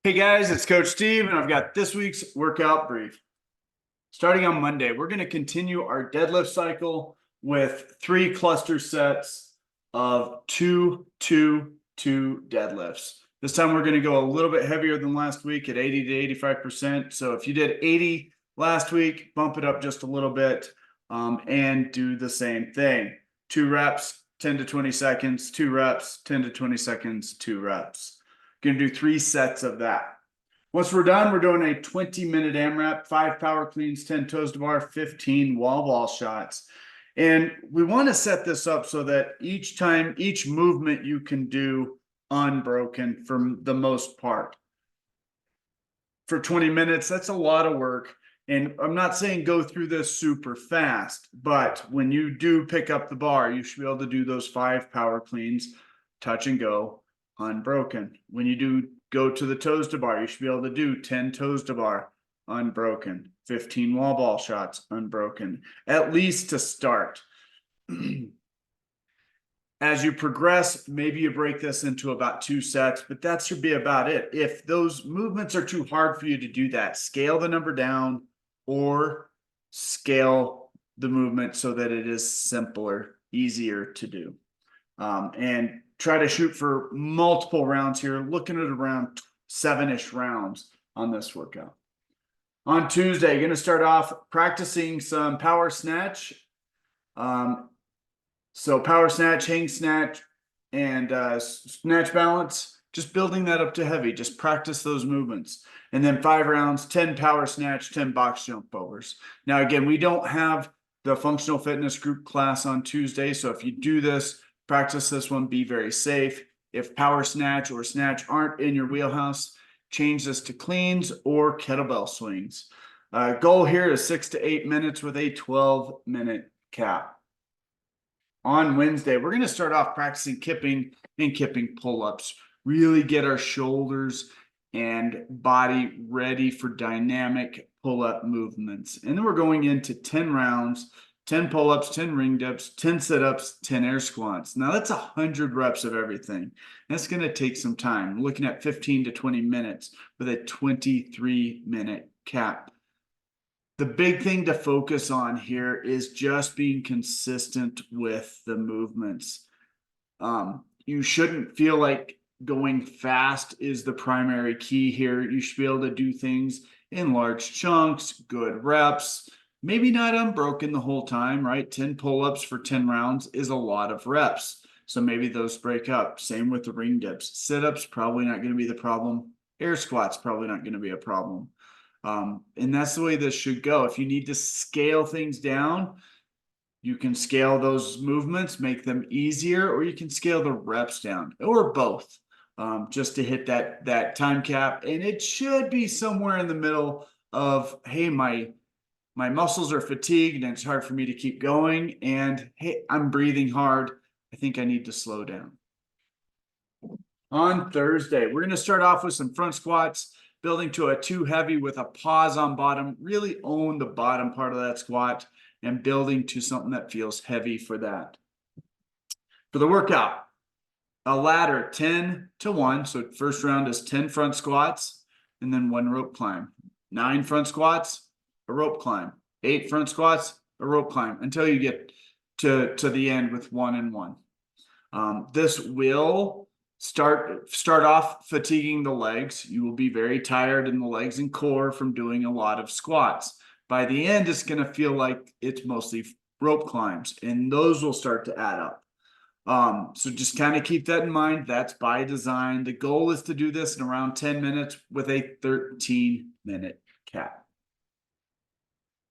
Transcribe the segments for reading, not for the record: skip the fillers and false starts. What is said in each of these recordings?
Hey guys, it's Coach Steve, and I've got this week's workout brief. Starting on Monday, we're going to continue our deadlift cycle with 3 cluster sets of 2-2-2 deadlifts. This time we're going to go a little bit heavier than last week at 80 to 85%. So if you did 80 last week, bump it up just a little bit and do the same thing. 2 reps, 10 to 20 seconds, 2 reps, 10 to 20 seconds, 2 reps. Going to do 3 sets of that. Once we're done, we're doing a 20-minute AMRAP, 5 power cleans, 10 toes to bar, 15 wall ball shots. And we want to set this up so that each time, each movement you can do unbroken for the most part. For 20 minutes, that's a lot of work. And I'm not saying go through this super fast, but when you do pick up the bar, you should be able to do those 5 power cleans, touch and go, unbroken. When you do go to the toes to bar, you should be able to do 10 toes to bar, unbroken, 15 wall ball shots, unbroken, at least to start. As you progress, maybe you break this into about 2 sets, but that should be about it. If those movements are too hard for you to do that, scale the number down or scale the movement so that it is simpler, easier to do. And try to shoot for multiple rounds here, looking at around 7-ish rounds on this workout. On Tuesday, you're going to start off practicing some power snatch. So power snatch, hang snatch, and snatch balance, just building that up to heavy. Just practice those movements. And then 5 rounds, 10 power snatch, 10 box jump overs. Now, again, we don't have the functional fitness group class on Tuesday. So if you do this, practice this one, be very safe. If power snatch or snatch aren't in your wheelhouse, change this to cleans or kettlebell swings. Goal here is 6 to 8 minutes with a 12-minute cap. On Wednesday, we're going to start off practicing kipping and kipping pull-ups. Really get our shoulders and body ready for dynamic pull-up movements. And then we're going into 10 rounds, 10 pull-ups, 10 ring dips, 10 sit-ups, 10 air squats. Now that's 100 reps of everything. That's going to take some time. We're looking at 15 to 20 minutes with a 23-minute cap. The big thing to focus on here is just being consistent with the movements. You shouldn't feel like going fast is the primary key here. You should be able to do things in large chunks, good reps, maybe not unbroken the whole time, right? 10 pull-ups for 10 rounds is a lot of reps. So maybe those break up. Same with the ring dips. Sit-ups, probably not going to be the problem. Air squats, probably not going to be a problem. And that's the way this should go. If you need to scale things down, you can scale those movements, make them easier, or you can scale the reps down, or both, just to hit that time cap. And it should be somewhere in the middle of, hey, my muscles are fatigued and it's hard for me to keep going. And hey, I'm breathing hard. I think I need to slow down. On Thursday, we're going to start off with some front squats, building to a 2 heavy with a pause on bottom. Really own the bottom part of that squat and building to something that feels heavy for that. For the workout, a ladder 10 to 1. So first round is 10 front squats and then 1 rope climb. 9 front squats, a rope climb. 8 front squats, a rope climb until you get to the end with 1 and 1. This will start off fatiguing the legs. You will be very tired in the legs and core from doing a lot of squats. By the end, it's going to feel like it's mostly rope climbs, and those will start to add up. So just kind of keep that in mind. That's by design. The goal is to do this in around 10 minutes with a 13-minute cap.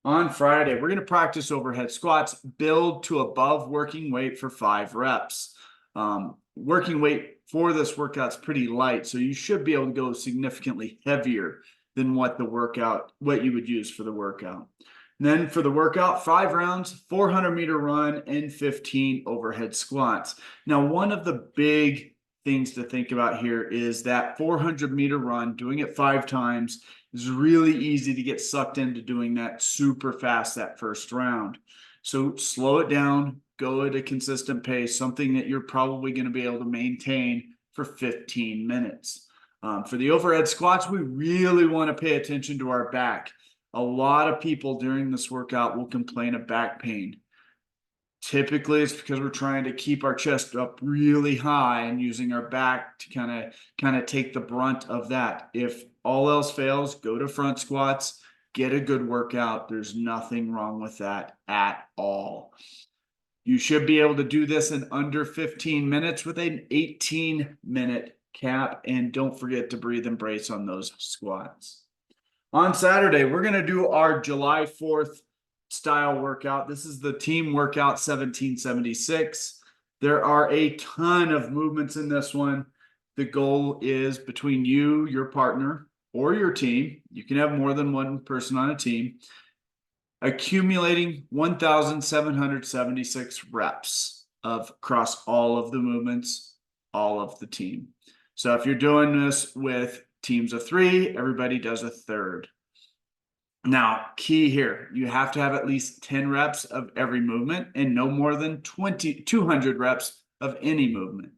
On Friday, we're going to practice overhead squats, build to above working weight for 5 reps. Working weight for this workout is pretty light, so you should be able to go significantly heavier than what you would use for the workout. And then for the workout, 5 rounds, 400-meter run, and 15 overhead squats. Now, one of the big things to think about here is that 400-meter run, doing it 5 times, is really easy to get sucked into doing that super fast that first round. So slow it down, go at a consistent pace, something that you're probably going to be able to maintain for 15 minutes. For the overhead squats, we really want to pay attention to our back. A lot of people during this workout will complain of back pain. Typically, it's because we're trying to keep our chest up really high and using our back to kind of take the brunt of that. If all else fails, go to front squats, get a good workout. There's nothing wrong with that at all. You should be able to do this in under 15 minutes with an 18-minute cap. And don't forget to breathe and brace on those squats. On Saturday, we're going to do our July 4th style workout. This is the team workout 1776. There are a ton of movements in this one. The goal is between you, your partner, or your team. You can have more than one person on a team, accumulating 1,776 reps across all of the movements, all of the team. So if you're doing this with teams of 3, everybody does a third. Now, key here, you have to have at least 10 reps of every movement and no more than 200 reps of any movement.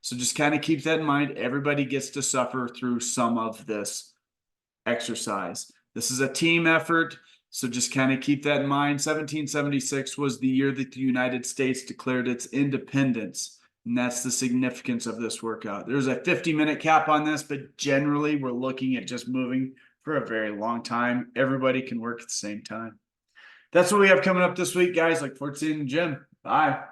So just kind of keep that in mind. Everybody gets to suffer through some of this exercise. This is a team effort, so just kind of keep that in mind. 1776 was the year that the United States declared its independence, and that's the significance of this workout. There's a 50-minute cap on this, but generally we're looking at just moving for a very long time. Everybody can work at the same time. That's what we have coming up this week, guys. Look forward to seeing you in the gym. Bye.